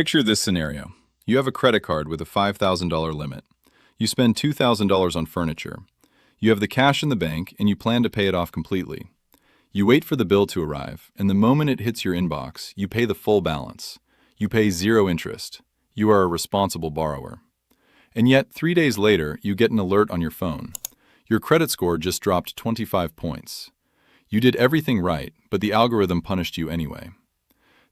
Picture this scenario. You have a credit card with a $5,000 limit. You spend $2,000 on furniture. You have the cash in the bank and you plan to pay it off completely. You wait for the bill to arrive, and the moment it hits your inbox, you pay the full balance. You pay zero interest. You are a responsible borrower. And yet, 3 days later, you get an alert on your phone. Your credit score just dropped 25 points. You did everything right, but the algorithm punished you anyway.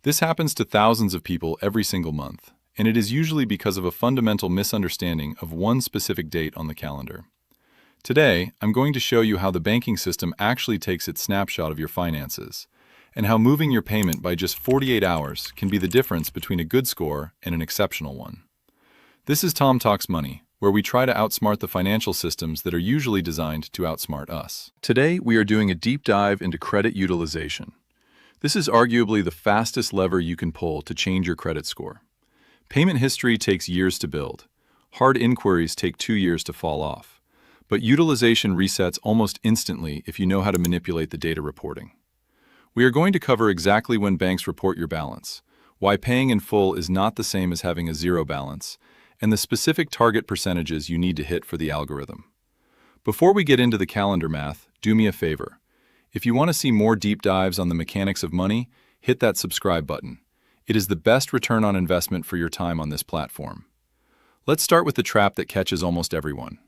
This happens to thousands of people every single month, and it is usually because of a fundamental misunderstanding of one specific date on the calendar. Today, I'm going to show you how the banking system actually takes its snapshot of your finances, and how moving your payment by just 48 hours can be the difference between a good score and an exceptional one. This is Tom Talks Money, where we try to outsmart the financial systems that are usually designed to outsmart us. Today, we are doing a deep dive into credit utilization. This is arguably the fastest lever you can pull to change your credit score. Payment history takes years to build. Hard inquiries take 2 years to fall off. But utilization resets almost instantly if you know how to manipulate the data reporting. We are going to cover exactly when banks report your balance, why paying in full is not the same as having a zero balance, and the specific target percentages you need to hit for the algorithm. Before we get into the calendar math, do me a favor. If you want to see more deep dives on the mechanics of money, hit that subscribe button. It is the best return on investment for your time on this platform. Let's start with the trap that catches almost everyone.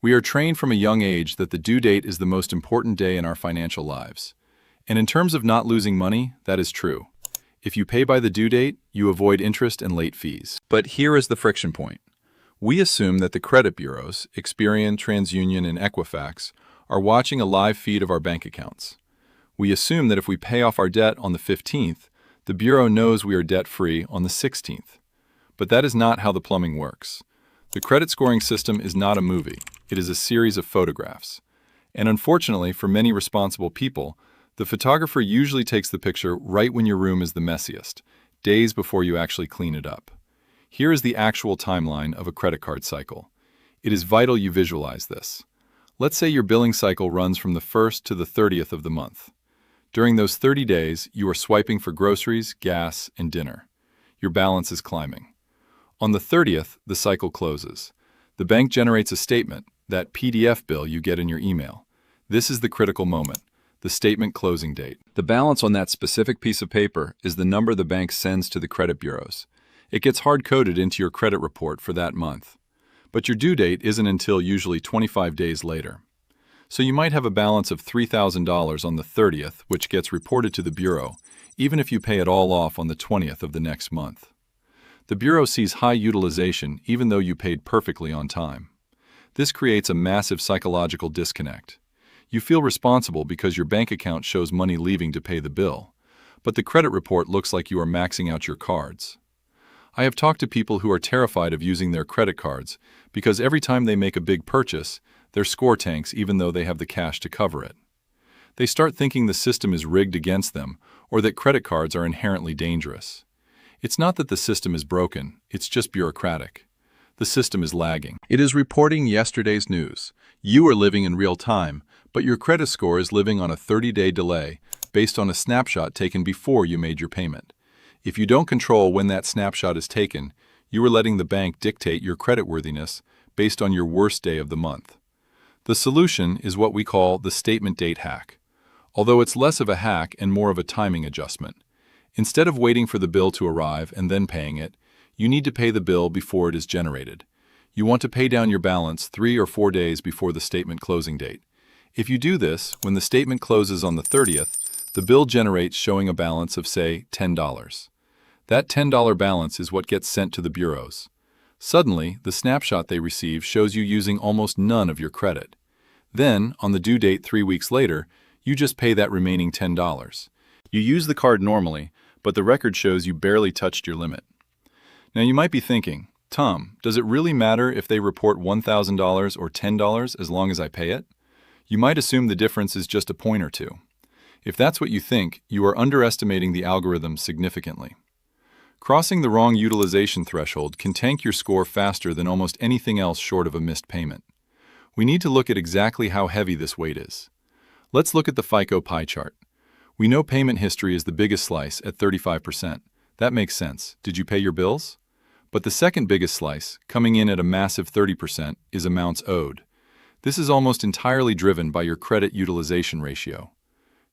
We are trained from a young age that the due date is the most important day in our financial lives. And in terms of not losing money, that is true. If you pay by the due date, you avoid interest and late fees. But here is the friction point. We assume that the credit bureaus, Experian, TransUnion, and Equifax, are watching a live feed of our bank accounts. We assume that if we pay off our debt on the 15th, the bureau knows we are debt-free on the 16th. But that is not how the plumbing works. The credit scoring system is not a movie. It is a series of photographs. And unfortunately, for many responsible people, the photographer usually takes the picture right when your room is the messiest, days before you actually clean it up. Here is the actual timeline of a credit card cycle. It is vital you visualize this. Let's say your billing cycle runs from the 1st to the 30th of the month. During those 30 days, you are swiping for groceries, gas, and dinner. Your balance is climbing. On the 30th, the cycle closes. The bank generates a statement, that PDF bill you get in your email. This is the critical moment, the statement closing date. The balance on that specific piece of paper is the number the bank sends to the credit bureaus. It gets hard-coded into your credit report for that month. But your due date isn't until usually 25 days later. So you might have a balance of $3,000 on the 30th, which gets reported to the bureau, even if you pay it all off on the 20th of the next month. The bureau sees high utilization even though you paid perfectly on time. This creates a massive psychological disconnect. You feel responsible because your bank account shows money leaving to pay the bill, but the credit report looks like you are maxing out your cards. I have talked to people who are terrified of using their credit cards because every time they make a big purchase, their score tanks even though they have the cash to cover it. They start thinking the system is rigged against them or that credit cards are inherently dangerous. It's not that the system is broken, it's just bureaucratic. The system is lagging. It is reporting yesterday's news. You are living in real time, but your credit score is living on a 30-day delay based on a snapshot taken before you made your payment. If you don't control when that snapshot is taken, you are letting the bank dictate your creditworthiness based on your worst day of the month. The solution is what we call the statement date hack, although it's less of a hack and more of a timing adjustment. Instead of waiting for the bill to arrive and then paying it, you need to pay the bill before it is generated. You want to pay down your balance 3 or 4 days before the statement closing date. If you do this, when the statement closes on the 30th, the bill generates showing a balance of, say, $10. That $10 balance is what gets sent to the bureaus. Suddenly, the snapshot they receive shows you using almost none of your credit. Then, on the due date 3 weeks later, you just pay that remaining $10. You use the card normally, but the record shows you barely touched your limit. Now you might be thinking, Tom, does it really matter if they report $1,000 or $10 as long as I pay it? You might assume the difference is just a point or two. If that's what you think, you are underestimating the algorithm significantly. Crossing the wrong utilization threshold can tank your score faster than almost anything else short of a missed payment. We need to look at exactly how heavy this weight is. Let's look at the FICO pie chart. We know payment history is the biggest slice at 35%. That makes sense. Did you pay your bills? But the second biggest slice, coming in at a massive 30%, is amounts owed. This is almost entirely driven by your credit utilization ratio.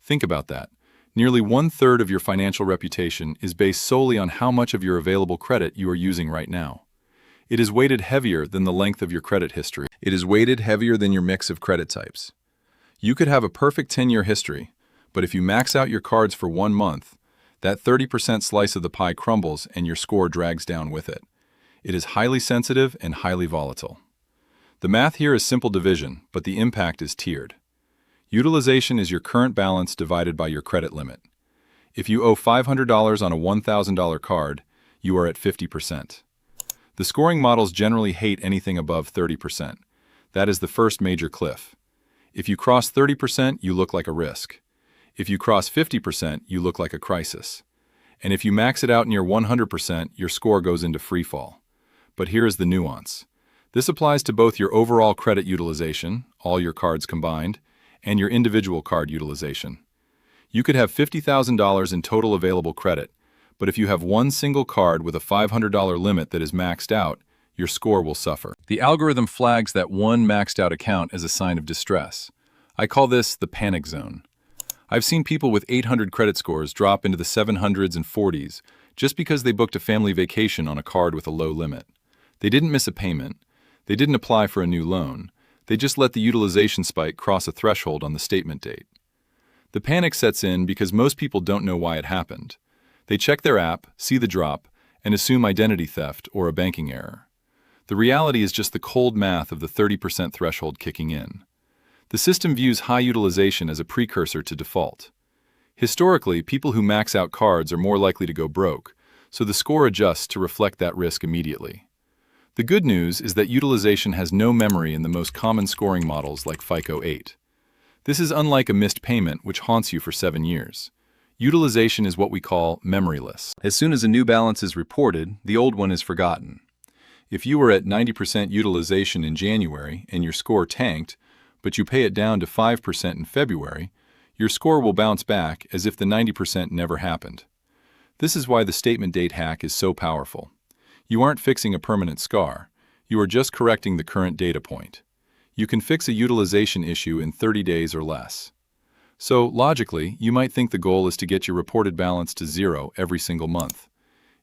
Think about that. Nearly 1/3 of your financial reputation is based solely on how much of your available credit you are using right now. It is weighted heavier than the length of your credit history. It is weighted heavier than your mix of credit types. You could have a perfect 10-year history, but if you max out your cards for 1 month, that 30% slice of the pie crumbles and your score drags down with it. It is highly sensitive and highly volatile. The math here is simple division, but the impact is tiered. Utilization is your current balance divided by your credit limit. If you owe $500 on a $1,000 card, you are at 50%. The scoring models generally hate anything above 30%. That is the first major cliff. If you cross 30%, you look like a risk. If you cross 50%, you look like a crisis. And if you max it out near 100%, your score goes into free fall. But here is the nuance. This applies to both your overall credit utilization, all your cards combined, and your individual card utilization. You could have $50,000 in total available credit, but if you have one single card with a $500 limit that is maxed out, your score will suffer. The algorithm flags that one maxed out account as a sign of distress. I call this the panic zone. I've seen people with 800 credit scores drop into the 700s and 40s just because they booked a family vacation on a card with a low limit. They didn't miss a payment. They didn't apply for a new loan. They just let the utilization spike cross a threshold on the statement date. The panic sets in because most people don't know why it happened. They check their app, see the drop, and assume identity theft or a banking error. The reality is just the cold math of the 30% threshold kicking in. The system views high utilization as a precursor to default. Historically, people who max out cards are more likely to go broke, so the score adjusts to reflect that risk immediately. The good news is that utilization has no memory in the most common scoring models like FICO 8. This is unlike a missed payment which haunts you for 7 years. Utilization is what we call memoryless. As soon as a new balance is reported, the old one is forgotten. If you were at 90% utilization in January and your score tanked, but you pay it down to 5% in February, your score will bounce back as if the 90% never happened. This is why the statement date hack is so powerful. You aren't fixing a permanent scar. You are just correcting the current data point. You can fix a utilization issue in 30 days or less. So, logically, you might think the goal is to get your reported balance to 0 every single month.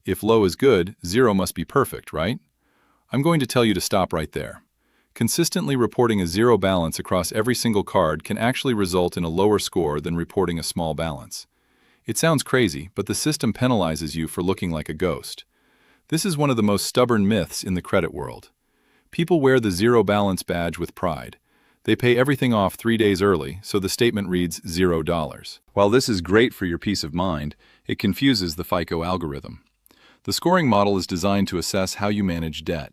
If low is good, 0 must be perfect, right? I'm going to tell you to stop right there. Consistently reporting a 0 balance across every single card can actually result in a lower score than reporting a small balance. It sounds crazy, but the system penalizes you for looking like a ghost. This is one of the most stubborn myths in the credit world. People wear the 0 balance badge with pride. They pay everything off 3 days early, so the statement reads $0. While this is great for your peace of mind, it confuses the FICO algorithm. The scoring model is designed to assess how you manage debt.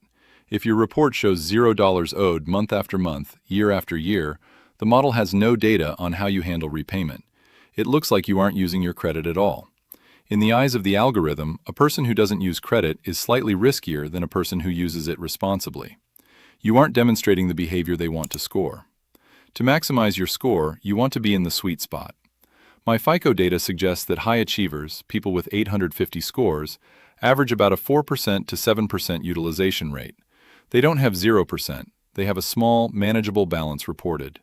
If your report shows $0 owed month after month, year after year, the model has no data on how you handle repayment. It looks like you aren't using your credit at all. In the eyes of the algorithm, a person who doesn't use credit is slightly riskier than a person who uses it responsibly. You aren't demonstrating the behavior they want to score. To maximize your score, you want to be in the sweet spot. My FICO data suggests that high achievers, people with 850 scores, average about a 4% to 7% utilization rate. They don't have 0%. They have a small, manageable balance reported.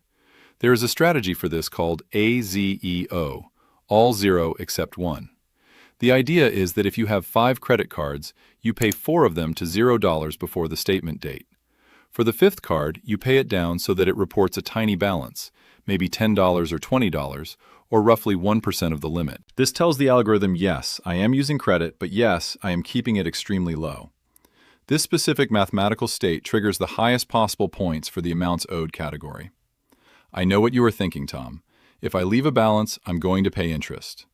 There is a strategy for this called AZEO, all 0 except 1. The idea is that if you have 5 credit cards, you pay 4 of them to $0 before the statement date. For the 5th card, you pay it down so that it reports a tiny balance, maybe $10 or $20, or roughly 1% of the limit. This tells the algorithm, yes, I am using credit, but yes, I am keeping it extremely low. This specific mathematical state triggers the highest possible points for the amounts owed category. I know what you are thinking, Tom. If I leave a balance, I'm going to pay interest.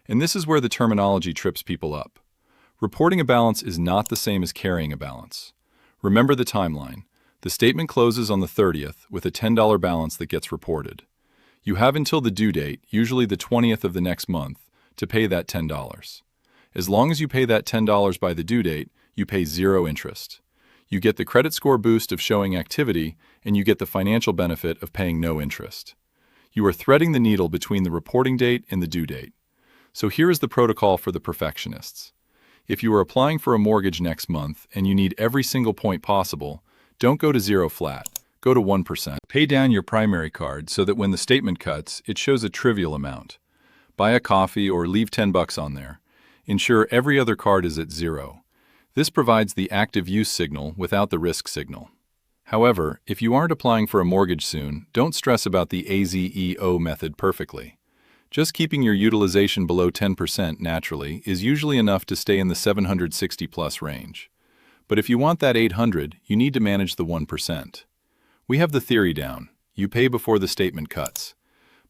And this is where the terminology trips people up. Reporting a balance is not the same as carrying a balance. Remember the timeline. The statement closes on the 30th with a $10 balance that gets reported. You have until the due date, usually the 20th of the next month, to pay that $10. As long as you pay that $10 by the due date, you pay 0 interest. You get the credit score boost of showing activity, and you get the financial benefit of paying no interest. You are threading the needle between the reporting date and the due date. So here is the protocol for the perfectionists. If you are applying for a mortgage next month and you need every single point possible, don't go to zero flat. Go to 1%. Pay down your primary card so that when the statement cuts, it shows a trivial amount. Buy a coffee or leave $10 on there. Ensure every other card is at zero. This provides the active use signal without the risk signal. However, if you aren't applying for a mortgage soon, don't stress about the AZEO method perfectly. Just keeping your utilization below 10% naturally is usually enough to stay in the 760 plus range. But if you want that 800, you need to manage the 1%. We have the theory down. You pay before the statement cuts.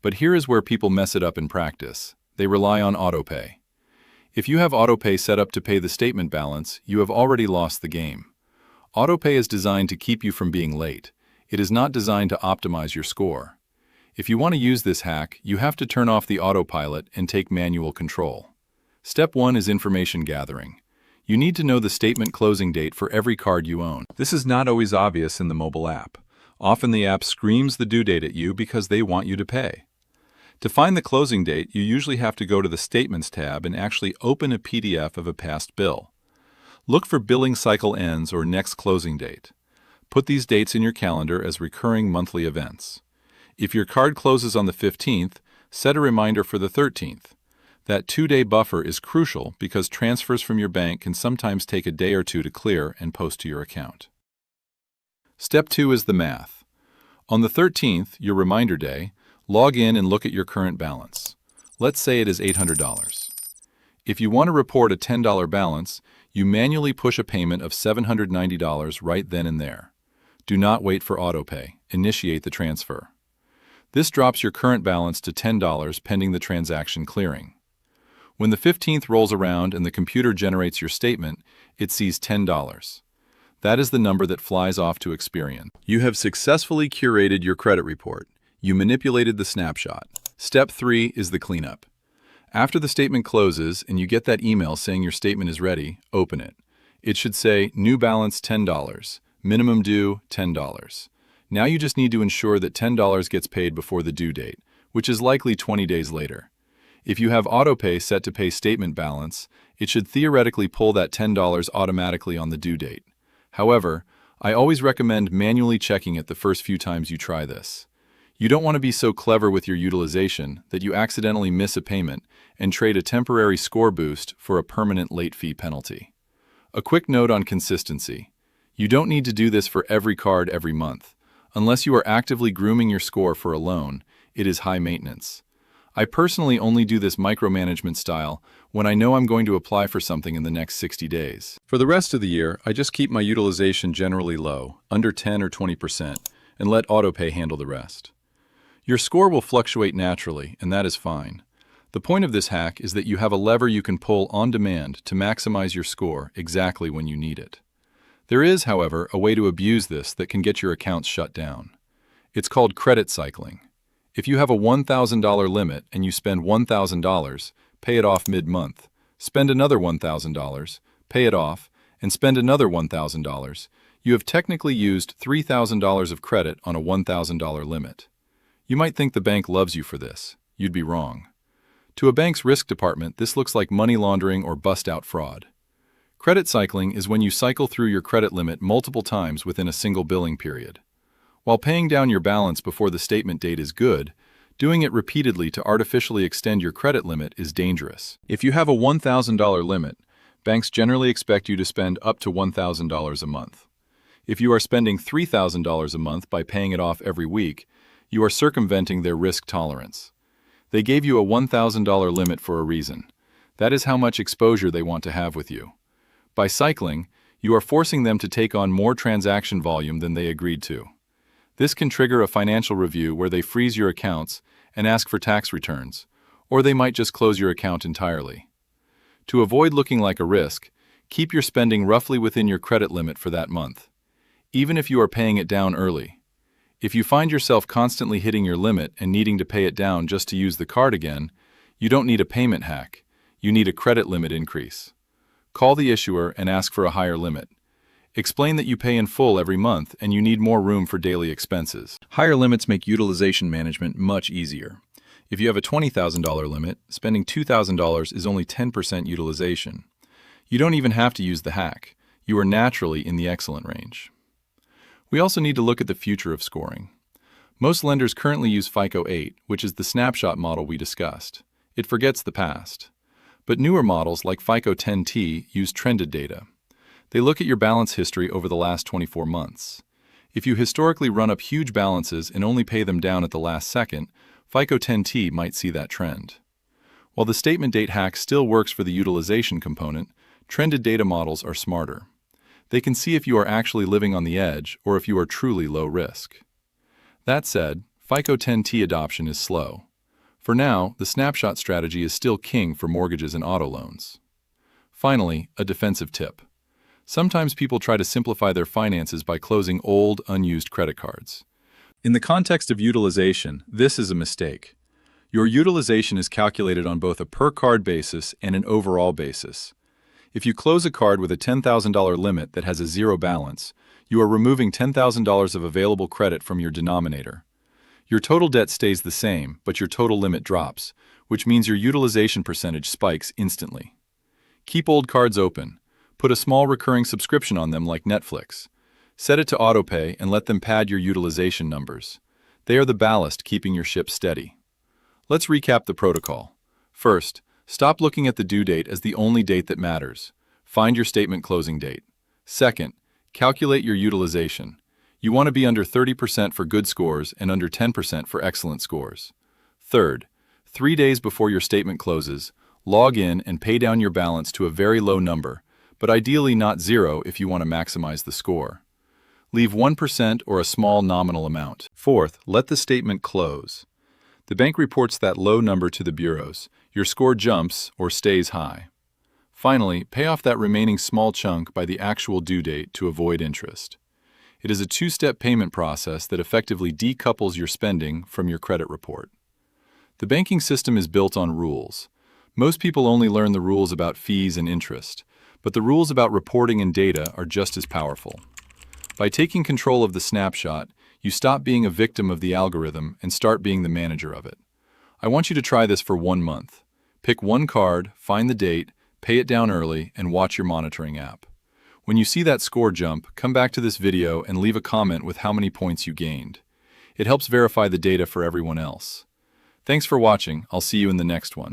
But here is where people mess it up in practice. They rely on autopay. If you have autopay set up to pay the statement balance, you have already lost the game. Autopay is designed to keep you from being late. It is not designed to optimize your score. If you want to use this hack, you have to turn off the autopilot and take manual control. Step 1 is information gathering. You need to know the statement closing date for every card you own. This is not always obvious in the mobile app. Often the app screams the due date at you because they want you to pay. To find the closing date, you usually have to go to the Statements tab and actually open a PDF of a past bill. Look for billing cycle ends or next closing date. Put these dates in your calendar as recurring monthly events. If your card closes on the 15th, set a reminder for the 13th. That 2-day buffer is crucial because transfers from your bank can sometimes take a day or two to clear and post to your account. Step 2 is the math. On the 13th, your reminder day, log in and look at your current balance. Let's say it is $800. If you want to report a $10 balance, you manually push a payment of $790 right then and there. Do not wait for autopay. Initiate the transfer. This drops your current balance to $10 pending the transaction clearing. When the 15th rolls around and the computer generates your statement, it sees $10. That is the number that flies off to Experian. You have successfully curated your credit report. You manipulated the snapshot. Step 3 is the cleanup. After the statement closes and you get that email saying your statement is ready, open it. It should say, new balance $10, minimum due $10. Now you just need to ensure that $10 gets paid before the due date, which is likely 20 days later. If you have autopay set to pay statement balance, it should theoretically pull that $10 automatically on the due date. However, I always recommend manually checking it the first few times you try this. You don't want to be so clever with your utilization that you accidentally miss a payment and trade a temporary score boost for a permanent late fee penalty. A quick note on consistency. You don't need to do this for every card every month. Unless you are actively grooming your score for a loan, it is high maintenance. I personally only do this micromanagement style when I know I'm going to apply for something in the next 60 days. For the rest of the year, I just keep my utilization generally low, under 10 or 20%, and let autopay handle the rest. Your score will fluctuate naturally, and that is fine. The point of this hack is that you have a lever you can pull on demand to maximize your score exactly when you need it. There is, however, a way to abuse this that can get your accounts shut down. It's called credit cycling. If you have a $1,000 limit and you spend $1,000, pay it off mid-month. Spend another $1,000, pay it off, and spend another $1,000. You have technically used $3,000 of credit on a $1,000 limit. You might think the bank loves you for this. You'd be wrong. To a bank's risk department, this looks like money laundering or bust-out fraud. Credit cycling is when you cycle through your credit limit multiple times within a single billing period. While paying down your balance before the statement date is good, doing it repeatedly to artificially extend your credit limit is dangerous. If you have a $1,000 limit, banks generally expect you to spend up to $1,000 a month. If you are spending $3,000 a month by paying it off every week, you are circumventing their risk tolerance. They gave you a $1,000 limit for a reason. That is how much exposure they want to have with you. By cycling, you are forcing them to take on more transaction volume than they agreed to. This can trigger a financial review where they freeze your accounts and ask for tax returns, or they might just close your account entirely. To avoid looking like a risk, keep your spending roughly within your credit limit for that month, even if you are paying it down early. If you find yourself constantly hitting your limit and needing to pay it down just to use the card again, you don't need a payment hack. You need a credit limit increase. Call the issuer and ask for a higher limit. Explain that you pay in full every month and you need more room for daily expenses. Higher limits make utilization management much easier. If you have a $20,000 limit, spending $2,000 is only 10% utilization. You don't even have to use the hack. You are naturally in the excellent range. We also need to look at the future of scoring. Most lenders currently use FICO 8, which is the snapshot model we discussed. It forgets the past. But newer models like FICO 10T use trended data. They look at your balance history over the last 24 months. If you historically run up huge balances and only pay them down at the last second, FICO 10T might see that trend. While the statement date hack still works for the utilization component, trended data models are smarter. They can see if you are actually living on the edge or if you are truly low risk. That said, FICO 10T adoption is slow. For now, the snapshot strategy is still king for mortgages and auto loans. Finally, a defensive tip. Sometimes people try to simplify their finances by closing old, unused credit cards. In the context of utilization, this is a mistake. Your utilization is calculated on both a per-card basis and an overall basis. If you close a card with a $10,000 limit that has a zero balance, you are removing $10,000 of available credit from your denominator. Your total debt stays the same, but your total limit drops, which means your utilization percentage spikes instantly. Keep old cards open. Put a small recurring subscription on them like Netflix. Set it to autopay and let them pad your utilization numbers. They are the ballast keeping your ship steady. Let's recap the protocol. First, stop looking at the due date as the only date that matters. Find your statement closing date. Second, calculate your utilization. You want to be under 30% for good scores and under 10% for excellent scores. Third, 3 days before your statement closes, log in and pay down your balance to a very low number, but ideally not zero if you want to maximize the score. Leave 1% or a small nominal amount. Fourth, let the statement close. The bank reports that low number to the bureaus. Your score jumps or stays high. Finally, pay off that remaining small chunk by the actual due date to avoid interest. It is a two-step payment process that effectively decouples your spending from your credit report. The banking system is built on rules. Most people only learn the rules about fees and interest, but the rules about reporting and data are just as powerful. By taking control of the snapshot, you stop being a victim of the algorithm and start being the manager of it. I want you to try this for 1 month. Pick one card, find the date, pay it down early, and watch your monitoring app. When you see that score jump, come back to this video and leave a comment with how many points you gained. It helps verify the data for everyone else. Thanks for watching. I'll see you in the next one.